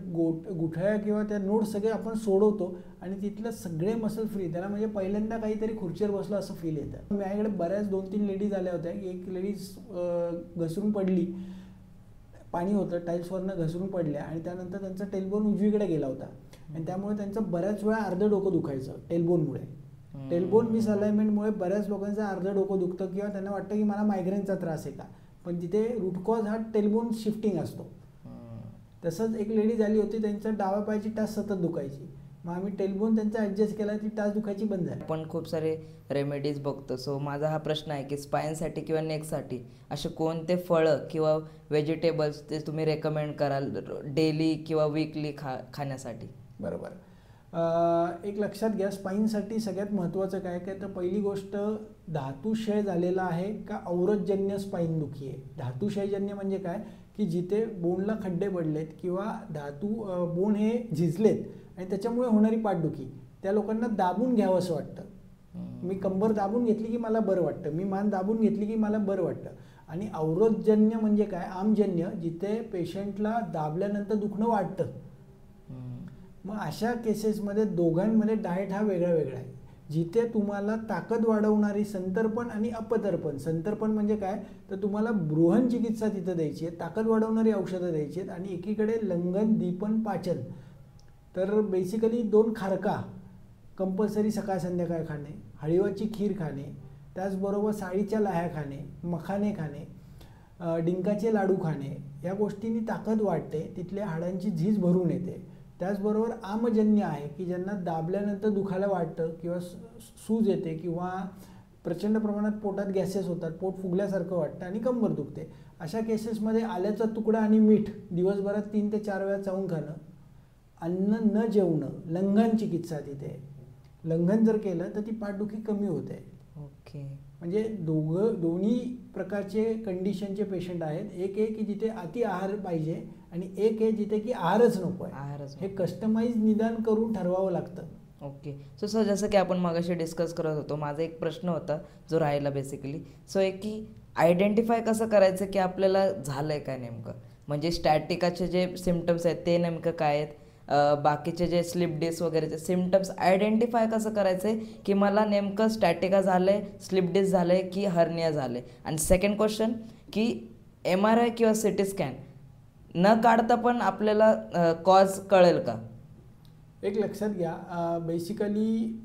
गुठळ्या किंवा त्या नोड्स सगळे आपण सोडवतो आणि तिथलं सगळे मसल फ्री. त्याला म्हणजे पहिल्यांदा काहीतरी खुर्चीवर बसलो असं फील येतं. माझ्याकडे बऱ्याच 2-3 लेडीज आल्या होत्या की एक लेडीज घसरून पडली, पाणी होतं, टाईल्सवरनं घसरून पडल्या आणि त्यानंतर त्यांचा टेलबोन उजवीकडे गेला होता आणि त्यामुळे त्यांचं बऱ्याच वेळा अर्धं डोकं दुखायचं टेलबोनमुळे. टेलबोन मिसअलाइनमेंटमुळे बऱ्याच लोकांचं अर्धं डोकं दुखतं किंवा त्यांना वाटतं की मला मायग्रेनचा त्रास आहे का, पण तिथे रूट कॉज हा टेलबोन शिफ्टिंग असतो. तसंच एक लेडीज आली होती, त्यांच्या डाव्या पायाची टाच सतत दुखायची, मग आम्ही टेलबोन त्यांचा ॲडजस्ट केला, ती टाच दुखायची बंद झाली. आपण खूप सारे रेमेडीज बघतो. सो माझा हा प्रश्न आहे की स्पाईनसाठी किंवा नेकसाठी असे कोणते फळं किंवा व्हेजिटेबल्स ते तुम्ही रेकमेंड कराल डेली किंवा वीकली खाण्यासाठी? बरोबर. एक लक्षात घ्या, स्पाईनसाठी सगळ्यात महत्त्वाचं काय तर पहिली गोष्ट धातुक्षय झालेला आहे का अवरोधजन्य स्पाईन दुखी आहे. धातुक्षयजन्य म्हणजे काय की जिथे बोनला खड्डे पडलेत किंवा बोन हे झिजलेत आणि त्याच्यामुळे होणारी पाठदुखी, त्या लोकांना दाबून घ्यावं असं वाटतं. मी कंबर दाबून घेतली की मला बरं वाटतं, मी मान दाबून घेतली की मला बरं वाटतं. आणि अवरोधजन्य म्हणजे काय, आमजन्य, जिथे पेशंटला दाबल्यानंतर दुखणं वाटतं. मग अशा केसेसमध्ये दोघांमध्ये डाएट हा वेगळा वेगळा आहे. जिथे तुम्हाला ताकद वाढवणारी संतर्पण आणि अपतर्पण, संतर्पण म्हणजे काय तर तुम्हाला बृहन चिकित्सा तिथं द्यायची आहे, ताकद वाढवणारी औषधं द्यायची आहेत, आणि एकीकडे लंघन, दीपन, पाचन. तर बेसिकली 2 खारका कंपल्सरी सकाळ संध्याकाळ खाणे, हळीवाची खीर खाणे, त्याचबरोबर साळीच्या लाह्या खाणे, मखाने खाणे, डिंकाचे लाडू खाणे, या गोष्टींनी ताकद वाढते, तिथल्या हाडांची झीज भरून येते. त्याचबरोबर आमजन्य आहे की ज्यांना दाबल्यानंतर दुखायला वाटतं किंवा सूज येते किंवा प्रचंड प्रमाणात पोटात गॅसेस होतात, पोट फुगल्यासारखं वाटतं आणि कंबर दुखते. अशा केसेसमध्ये आल्याचा तुकडा आणि मीठ दिवसभरात 3 ते 4 वेळा चावून खाणं, अन्न न जेवणं, लंघन चिकित्सा तिथे. लंघन जर केलं तर ती पाठदुखी कमी होते. ओके. म्हणजे दोन्ही प्रकारचे कंडिशनचे पेशंट आहेत. एक आहे की जिथे अति आहार पाहिजे आणि एक आहे जिथे की आहारच नको आहे. हे कस्टमाइज निदान करून ठरवावं लागतं. ओके. सर जसं की आपण मगाशी डिस्कस करत होतो, माझा एक प्रश्न होता जो राहिला बेसिकली. सो एक की आयडेंटिफाय कसं करायचं की आपल्याला झालं आहे काय नेमकं, म्हणजे स्टॅटिकाचे जे सिम्टम्स आहेत ते नेमकं काय आहेत, बाकीचे जे स्लिप डिस्क वगैरेचे सिम्टम्स आयडेंटिफाय कसं करायचं आहे की मला नेमकं स्टॅटिका झालं आहे, स्लिप डिस्क झालं आहे की हर्निया झालं आहे. आणि सेकंड क्वेश्चन की MRI किंवा CT स्कॅन न काढता पण आपल्याला कॉज कळेल का? एक लक्षात घ्या, बेसिकली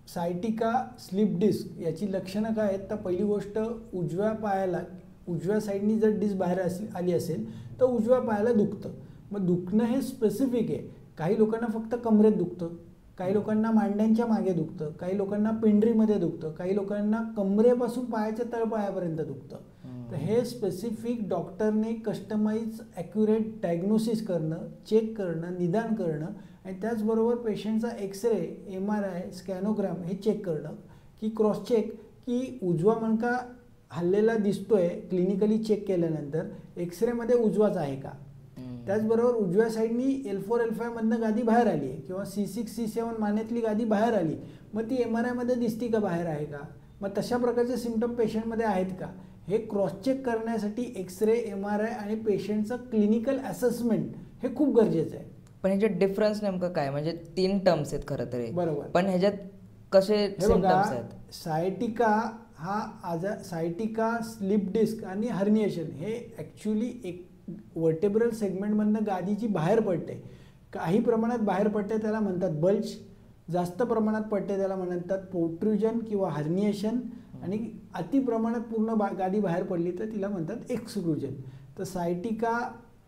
सायटिका, स्लिप डिस्क याची लक्षणं काय आहेत तर पहिली गोष्ट उजव्या पायाला, उजव्या साईडनी जर डिस्क बाहेर आली असेल तर उजव्या पायाला दुखतं. मग दुखणं हे स्पेसिफिक आहे. काही लोकांना फक्त कमरेत दुखतं, काही लोकांना मांड्यांच्या मागे दुखतं, काही लोकांना पिंडरीमध्ये दुखतं, काही लोकांना कमरेपासून पायाच्या तळपायापर्यंत दुखतं. तर हे स्पेसिफिक डॉक्टरने कस्टमाइज ॲक्युरेट डायग्नोसिस करणं, चेक करणं, निदान करणं आणि त्याचबरोबर पेशंटचा एक्सरे, MRI, स्कॅनोग्राम हे चेक करणं की क्रॉस चेक की उजवा मणका हल्लेला दिसतोय क्लिनिकली चेक केल्यानंतर, एक्सरेमध्ये उजवाच आहे का. त्याचबरोबर उजव्या साईडनी L4, L5 मधनं गादी बाहेर आली आहे किंवा C6, C7 मानेतली गादी बाहेर आली, मग ती MRIमध्ये दिसती का बाहेर आहे का, मग तशा प्रकारचे सिम्टम पेशंटमध्ये आहेत का, हे क्रॉस चेक करण्यासाठी एक्सरे, MRI आणि पेशंटचं क्लिनिकल असेसमेंट हे खूप गरजेचं आहे. पण ह्याच्यात डिफरन्स नेमकं काय, म्हणजे 3 टर्म्स आहेत खरं तर. बरोबर. पण ह्याच्यात कसे सिम्टम्स आहेत? सायटिका, स्लिप डिस्क आणि हर्निएशन हे ॲक्च्युली एक वर्टेब्रल सेगमेंटमधनं गादी जी बाहेर पडते, काही प्रमाणात बाहेर पडते त्याला म्हणतात बल्ज, जास्त प्रमाणात पडते त्याला म्हणतात प्रोट्रुजन किंवा हर्निएशन, आणि अति प्रमाणात पूर्ण गादी बाहेर पडली तर तिला म्हणतात एक्सक्लुजन. तर सायटिका,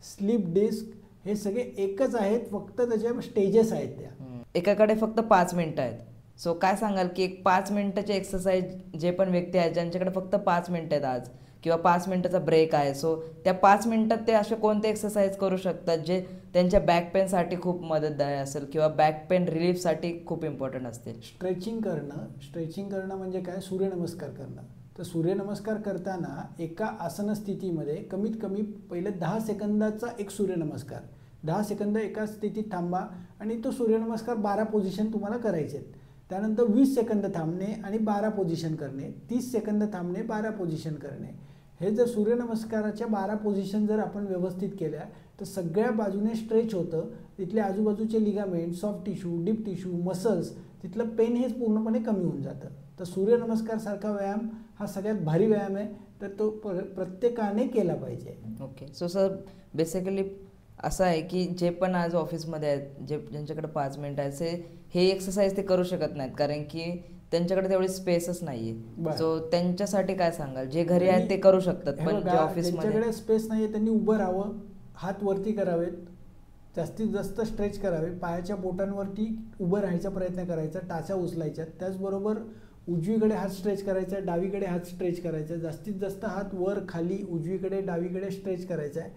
स्लिप डिस्क हे सगळे एकच आहेत, फक्त त्याच्या स्टेजेस आहेत. त्या एकाकडे फक्त 5 मिनिटं आहेत. सो काय सांगाल की एक 5 मिनिटाचे एक्सरसाइज जे पण व्यक्ती आहेत ज्यांच्याकडे फक्त 5 मिनिटं आहेत आज किंवा 5 मिनिटाचा ब्रेक आहे, सो त्या 5 मिनिटात ते असे कोणते एक्सरसाइज करू शकतात जे त्यांच्या बॅक पेनसाठी खूप मदतदायक असेल किंवा बॅक पेन रिलीफसाठी खूप इम्पॉर्टंट असतील? स्ट्रेचिंग करणं म्हणजे काय, सूर्यनमस्कार करणं. तर सूर्यनमस्कार करताना एका आसन स्थितीमध्ये कमीत कमी पहिले 10 सेकंदाचा एक सूर्यनमस्कार, 10 सेकंद एका स्थितीत थांबा आणि तो सूर्यनमस्कार 12 पोझिशन तुम्हाला करायचे आहेत. त्यानंतर 20 सेकंद थांबणे आणि 12 पोझिशन करणे, 30 सेकंद थांबणे, 12 पोझिशन करणे. हे जर सूर्यनमस्काराच्या 12 पोझिशन जर आपण व्यवस्थित केल्या तर सगळ्या बाजूने स्ट्रेच होतं, तिथले आजूबाजूचे ligament, soft tissue, deep tissue, muscles, तिथलं पेन हेच पूर्णपणे कमी होऊन जातं. तर सूर्यनमस्कार सारखा व्यायाम हा सगळ्यात भारी व्यायाम आहे, तर तो प्रत्येकाने केला पाहिजे. ओके. सो सर बेसिकली असं आहे की जे पण आज ऑफिसमध्ये आहेत, ज्यांच्याकडे 5 मिनिट आहे, हे एक्सरसाइज ते करू शकत नाहीत कारण की त्यांच्याकडे तेवढी स्पेसच नाहीये. सो त्यांच्यासाठी काय सांगाल? जे घरी आहेत ते करू शकतात, पण जे ऑफिसमध्ये ज्यांच्याकडे स्पेस नाहीये त्यांनी उभं राहावं, हात वरती करावेत, जास्तीत जास्त स्ट्रेच करावे, पायाच्या बोटांवरती उभं राहायचा प्रयत्न करायचा, टाचा उचलायच्या. त्याचबरोबर उजवीकडे हात स्ट्रेच करायचा, डावीकडे हात स्ट्रेच करायचा, जास्तीत जास्त हात वर खाली उजवीकडे डावीकडे स्ट्रेच करायचा आहे.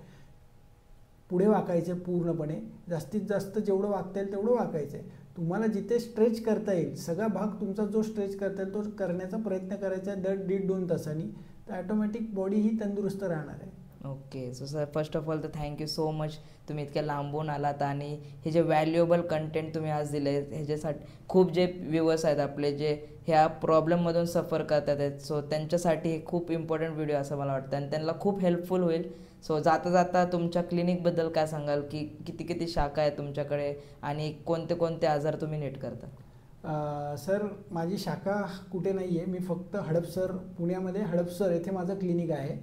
पुढे वाकायचं पूर्णपणे, जास्तीत जास्त जेवढं वाकता येईल तेवढं वाकायचं आहे. तुम्हाला जिथे स्ट्रेच करता येईल सगळा भाग तुमचा जो स्ट्रेच करता येईल तो करण्याचा प्रयत्न करायचा आहे दर 1.5-2 तासांनी, तर ॲटोमॅटिक बॉडी ही तंदुरुस्त राहणार आहे. Okay. So sir first of all तर थँक्यू सो मच, तुम्ही इतक्या लांबून आलात आणि हे जे व्हॅल्युएबल कंटेंट तुम्ही आज दिले ह्याच्यासाठी खूप जे व्ह्युअर्स आहेत आपले जे ह्या प्रॉब्लेममधून सफर करतात आहेत, सो त्यांच्यासाठी हे खूप इम्पॉर्टंट व्हिडिओ असं मला वाटतं आणि त्यांना खूप हेल्पफुल होईल. सो जाता जाता तुमच्या क्लिनिकबद्दल काय सांगाल की किती किती शाखा आहेत तुमच्याकडे आणि कोणते कोणते आजार तुम्ही नीट करता? सर माझी शाखा कुठे नाही आहे, मी फक्त हडपसर, पुण्यामध्ये हडपसर येथे माझं क्लिनिक आहे.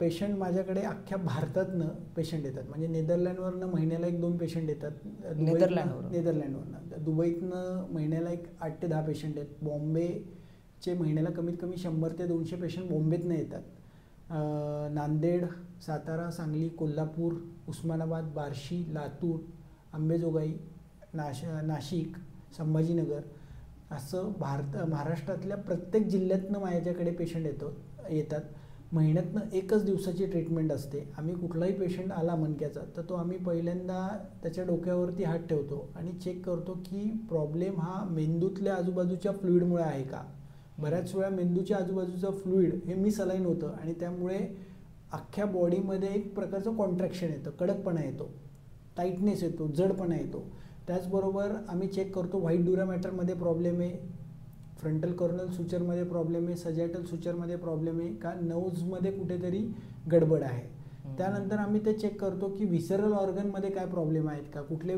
पेशंट माझ्याकडे अख्ख्या भारतातनं पेशंट येतात, म्हणजे नेदरलँडवरनं महिन्याला 1-2 पेशंट येतात. नेदरलँडवरनं दुबईतनं महिन्याला 8 ते 10 पेशंट आहेत. बॉम्बेचे महिन्याला कमीत कमी 100 ते 200 पेशंट बॉम्बेतनं येतात. नांदेड, सातारा, सांगली, कोल्हापूर, उस्मानाबाद, बार्शी, लातूर, अंबेजोगाई, नाशिक, संभाजीनगर असं महाराष्ट्रातल्या प्रत्येक जिल्ह्यातनं माझ्याकडे पेशंट येतात. महिन्यातनं 1च दिवसाची ट्रीटमेंट असते. आम्ही कुठलाही पेशंट आला मणक्याचा तर तो आम्ही पहिल्यांदा त्याच्या डोक्यावरती हात ठेवतो आणि चेक करतो की प्रॉब्लेम हा मेंदूतल्या आजूबाजूच्या फ्लुईडमुळे आहे का. बऱ्याच वेळा मेंदूच्या आजूबाजूचं फ्लुईड हे मिसअलाइन होतं आणि त्यामुळे अख्ख्या बॉडीमध्ये एक प्रकारचं कॉन्ट्रॅक्शन येतं, कडकपणा येतो, टाईटनेस येतो, जडपणा येतो. त्याचबरोबर आम्ही चेक करतो व्हाईट ड्युरा मॅटरमध्ये प्रॉब्लेम आहे, फ्रंटल कॉर्नल सुचरमध्ये प्रॉब्लेम आहे, सजॅटल सुचरमध्ये प्रॉब्लेम आहे का, नोजमध्ये कुठेतरी गडबड आहे. त्यानंतर आम्ही ते चेक करतो की व्हिसरल ऑर्गनमध्ये काय प्रॉब्लेम आहेत का, कुठले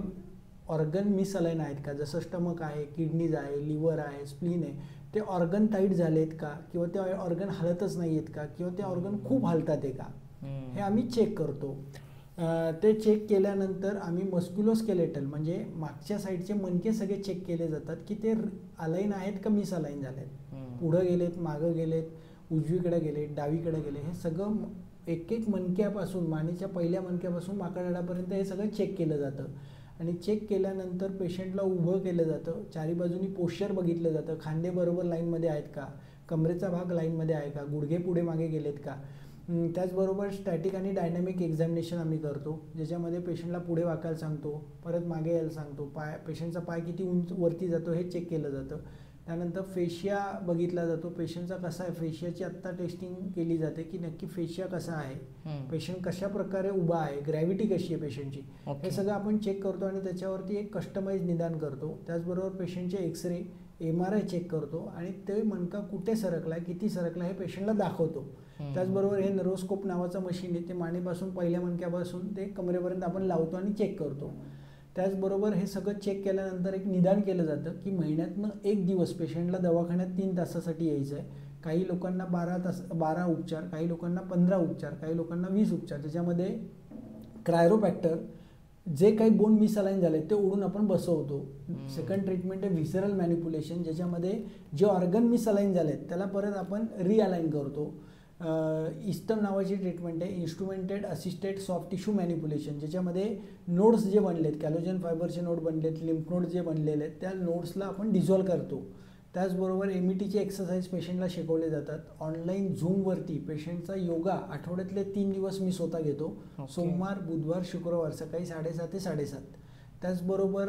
ऑर्गन मिसअलाइन आहेत का, जसं स्टमक आहे, किडनीज आहे, लिव्हर आहे, स्प्लीन आहे, ते ऑर्गन टाईट झालेत का, किंवा ते ऑर्गन हलतच नाही आहेत का, किंवा ते ऑर्गन खूप हलतात आहे का, हे आम्ही चेक करतो. ते चेक केल्यानंतर आम्ही मस्क्युलोस्केलेटल म्हणजे मागच्या साईडचे मणके सगळे चेक केले जातात की ते अलाईन आहेत का मिसअलाईन झालेत, पुढं गेलेत, मागं गेलेत, उजवीकडे गेलेत, डावीकडे गेले, हे सगळं एक एक मणक्यापासून, मानेच्या पहिल्या मणक्यापासून माकडापर्यंत हे सगळं चेक केलं जातं. आणि चेक केल्यानंतर पेशंटला उभं केलं जातं, चारी बाजूनी पोश्चर बघितलं जातं, खांदे बरोबर लाईनमध्ये आहेत का, कमरेचा भाग लाईनमध्ये आहे का, गुडघे पुढे मागे गेलेत का. त्याचबरोबर स्टॅटिक आणि डायनॅमिक एक्झामिनेशन आम्ही करतो, ज्याच्यामध्ये पेशंटला पुढे वाकायला सांगतो, परत मागे यायला सांगतो, पेशंटचा पाय किती उंच वरती जातो हे चेक केलं जातं. त्यानंतर फेशिया बघितला जातो, पेशंटचा कसा आहे, फेशियाची आत्ता टेस्टिंग केली जाते की नक्की फेशिया कसा आहे, पेशंट कशा प्रकारे उभा आहे, ग्रॅव्हिटी कशी आहे पेशंटची, हे सगळं आपण चेक करतो आणि त्याच्यावरती एक कस्टमाइज निदान करतो. त्याचबरोबर पेशंटचे एक्सरे, MRI चेक करतो आणि ते मणका कुठे सरकला आहे, किती सरकला हे पेशंटला दाखवतो. त्याचबरोबर हे नर्व्होस्कोप नावाचं मशीन आहे, ते मानेपासून पहिल्या मणक्यापासून ते कमरेपर्यंत आपण लावतो आणि चेक करतो. त्याचबरोबर हे सगळं चेक केल्यानंतर एक निदान केलं जातं की महिन्यातनं 1 दिवस पेशंटला दवाखान्यात 3 तासासाठी यायचं आहे. काही लोकांना 12 उपचार, काही लोकांना 15 उपचार, काही लोकांना 20 उपचार, त्याच्यामध्ये क्रायरोपॅक्टर जे काही बोन मिसअलाइन झाले ते ओढून आपण बसवतो. सेकंड ट्रीटमेंट आहे व्हिसरल मॅनिप्युलेशन, ज्याच्यामध्ये जे ऑर्गन मिसअलाइन झालेत त्याला परत आपण रिअलाइन करतो. इस्टम नावाची ट्रीटमेंट आहे, इन्स्ट्रुमेंटेड असिस्टेड सॉफ्ट टिश्यू मॅनिप्युलेशन, ज्याच्यामध्ये नोड्स जे बनलेत, कॅलोजन फायबरचे नोड बनलेत, लिम्फ नोड जे बनलेले आहेत त्या नोड्सला आपण डिझॉल्व करतो. त्याचबरोबर METचे एक्सरसाइज पेशंटला शिकवले जातात. ऑनलाईन झूमवरती पेशंटचा योगा आठवड्यातले 3 दिवस मी स्वतः घेतो, सोमवार, बुधवार, शुक्रवार सकाळी 6:30 ते 7:30. त्याचबरोबर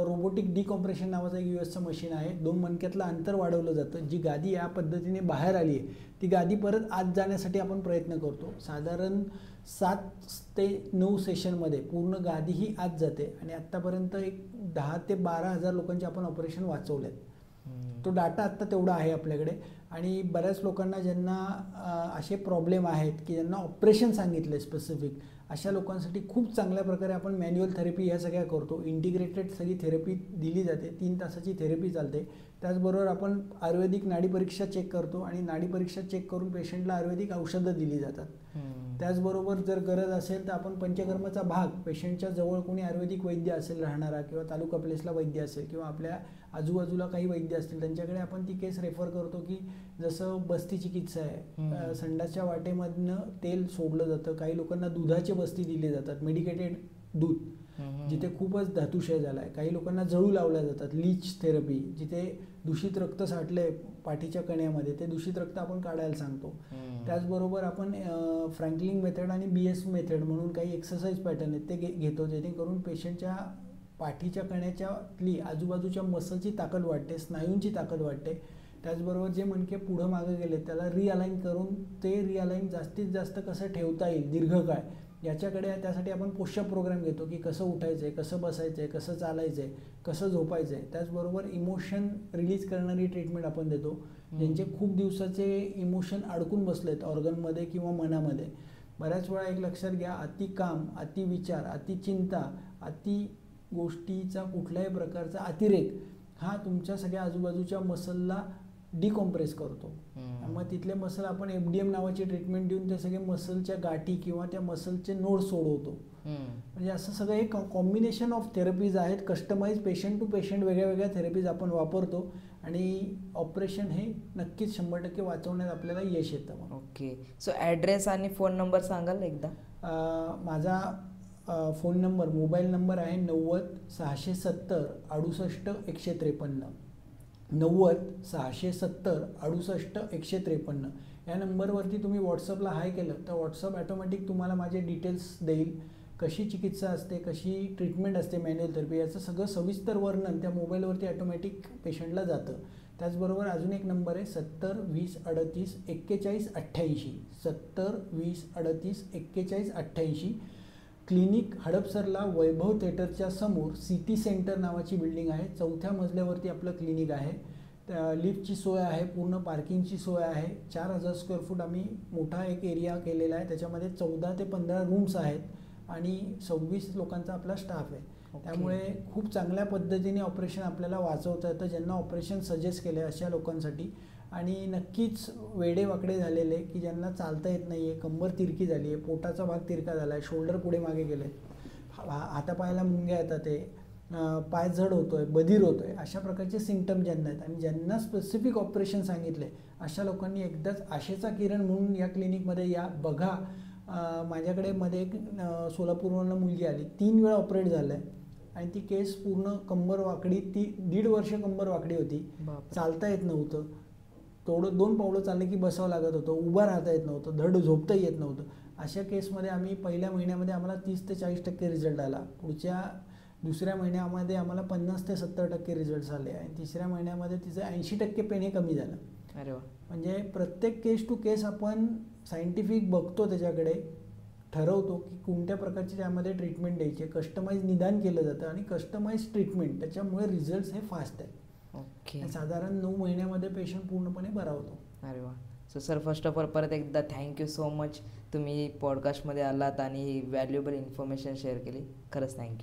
रोबोटिक डिकॉम्प्रेशन नावाचं एक USचं मशीन आहे, 2 मणक्यातलं अंतर वाढवलं जातं. जी गादी या पद्धतीने बाहेर आली आहे ती गादी परत आत जाण्यासाठी आपण प्रयत्न करतो. साधारण 7 ते 9 सेशनमध्ये पूर्ण गादी ही आत जाते आणि आत्तापर्यंत एक 10 ते 12 हजार लोकांचे आपण ऑपरेशन वाचवलेत. तो डाटा आत्ता तेवढा आहे आपल्याकडे. आणि बऱ्याच लोकांना ज्यांना असे प्रॉब्लेम आहेत की ज्यांना ऑपरेशन सांगितलं स्पेसिफिक, अशा लोकांसाठी खूप चांगल्या प्रकारे आपण मॅन्युअल थेरपी ह्या सगळ्या करतो. इंटिग्रेटेड सगळी थेरपी दिली जाते, 3 तासाची थेरपी चालते. त्याचबरोबर आपण आयुर्वेदिक नाडी परीक्षा चेक करतो आणि नाडी परीक्षा चेक करून पेशंटला आयुर्वेदिक औषधं दिली जातात. त्याचबरोबर जर गरज असेल तर आपण पंचकर्माचा भाग, पेशंटच्या जवळ कोणी आयुर्वेदिक वैद्य असेल राहणारा किंवा तालुका प्लेसला वैद्य असेल किंवा आपल्या आजूबाजूला काही वैद्य असतील त्यांच्याकडे आपण ती केस रेफर करतो की जसं बस्ती चिकित्सा आहे, संडासच्या वाटेमधनं तेल सोडलं जातं. काही लोकांना दुधाचे बस्ती दिले जातात, मेडिकेटेड दूध जिथे खूपच धातुक्षय झाला आहे. काही लोकांना जळू लावल्या जातात, लीच थेरपी, जिथे दूषित रक्त साठलंय पाठीच्या कण्यामध्ये ते दूषित रक्त आपण काढायला सांगतो. त्याचबरोबर आपण फ्रँकलिंग मेथड आणि BS मेथड म्हणून काही एक्सरसाइज पॅटर्न आहेत ते घेतो, जेणेकरून पेशंटच्या पाठीच्या कण्याच्यातली आजूबाजूच्या मसलची ताकद वाढते, स्नायूंची ताकद वाढते. त्याचबरोबर जे मणके पुढं मागे गेले त्याला रिअलाईन करून ते रिअलाईन जास्तीत जास्त कसं ठेवता येईल दीर्घकाळ याच्याकडे, त्यासाठी आपण पोश्चर प्रोग्राम घेतो की कसं उठायचं आहे, कसं बसायचं आहे, कसं चालायचं आहे, कसं झोपायचं आहे. त्याचबरोबर इमोशन रिलीज करणारी ट्रीटमेंट आपण देतो, ज्यांचे खूप दिवसाचे इमोशन अडकून बसलेत ऑर्गनमध्ये किंवा मनामध्ये. बऱ्याच वेळा एक लक्षात घ्या, अति काम, अति विचार, अति चिंता, अति गोष्टीचा कुठल्याही प्रकारचा अतिरेक हा तुमच्या सगळ्या आजूबाजूच्या मसलला डिकॉम्प्रेस करतो. मग तिथले मसल आपण FDM नावाची ट्रीटमेंट देऊन ते सगळे मसलच्या गाठी किंवा त्या मसलचे नोड सोडवतो. म्हणजे असं सगळं एक कॉम्बिनेशन ऑफ थेरपीज आहेत, कस्टमाइज पेशंट टू पेशंट वेगळ्या वेगळ्या थेरपीज आपण वापरतो आणि ऑपरेशन हे नक्कीच 100% वाचवण्यात आपल्याला यश येतं. ओके, सो ॲड्रेस आणि फोन नंबर सांगाल एकदा? माझा फोन नंबर, मोबाईल नंबर आहे 90 670 68 153. 90 670 68 153. या नंबरवरती तुम्ही व्हॉट्सअपला हाय केलं तर व्हॉट्सअप ॲटोमॅटिक तुम्हाला माझे डिटेल्स देईल, कशी चिकित्सा असते, कशी ट्रीटमेंट असते मॅन्युअल थेरपी, याचं सगळं सविस्तर वर्णन त्या मोबाईलवरती ॲटोमॅटिक पेशंटला जातं. त्याचबरोबर अजून एक नंबर आहे 70 20 38 41 88. 70 20 38 41 88. क्लिनिक हडपसरला वैभव थिएटरच्या समोर सिटी सेंटर नावाची बिल्डिंग आहे, 4थ्या मजल्यावरती आपलं क्लिनिक आहे. लिफ्टची सोय आहे, पूर्ण पार्किंगची सोय आहे. 4000 स्क्वेअर फूट आम्ही मोठा एक एरिया केलेला आहे, त्याच्यामध्ये 14 ते 15 रूम्स आहेत आणि 26 लोकांचा आपला स्टाफ आहे. त्यामुळे खूप चांगल्या पद्धतीने ऑपरेशन आपल्याला वाचवता येतं ज्यांना ऑपरेशन सजेस्ट केलं आहे अशा लोकांसाठी. आणि नक्कीच वेडेवाकडे झालेले की ज्यांना चालता येत नाही आहे, कंबर तिरकी झाली आहे, पोटाचा भाग तिरका झाला आहे, शोल्डर पुढे मागे गेले, हातापायाला मुंग्या येतात, ते पाय जड होतो आहे, बधीर होतो आहे, अशा प्रकारचे सिम्पटम ज्यांना आहेत आणि ज्यांना स्पेसिफिक ऑपरेशन सांगितले अशा लोकांनी एकदाच आशेचा किरण म्हणून या क्लिनिकमध्ये या. बघा, माझ्याकडे मध्ये एक सोलापूरवरून मुलगी आली, 3 वेळा ऑपरेट झालं आहे आणि ती केस पूर्ण कंबर वाकडी, ती 1.5 वर्ष कंबर वाकडी होती, चालता येत नव्हतं, थोडं 2 पावलं चालले की बसावं लागत होतं, उभं राहता येत नव्हतं, धड झोपता येत नव्हतं. अशा केसमध्ये आम्ही पहिल्या महिन्यामध्ये आम्हाला 30 ते 40% रिझल्ट आला. पुढच्या दुसऱ्या महिन्यामध्ये आम्हाला 50 ते 70% रिझल्ट आले आणि तिसऱ्या महिन्यामध्ये तिचं 80% पेन हे कमी झालं. अरे वा. म्हणजे प्रत्येक केस टू केस आपण सायंटिफिक बघतो, त्याच्याकडे ठरवतो की कोणत्या प्रकारची त्यामध्ये ट्रीटमेंट द्यायची, कस्टमाइज निदान केलं जातं आणि कस्टमाइज ट्रीटमेंट, त्याच्यामुळे रिझल्ट्स हे फास्ट आहेत. ओके, साधारण 9 महिन्यामध्ये पेशंट पूर्णपणे बरा होतो. अरे वा. So sir, first of all परत एकदा थँक्यू सो मच, तुम्ही पॉडकास्टमध्ये आलात आणि व्हॅल्युएबल इन्फॉर्मेशन शेअर केली, खरंच थँक्यू.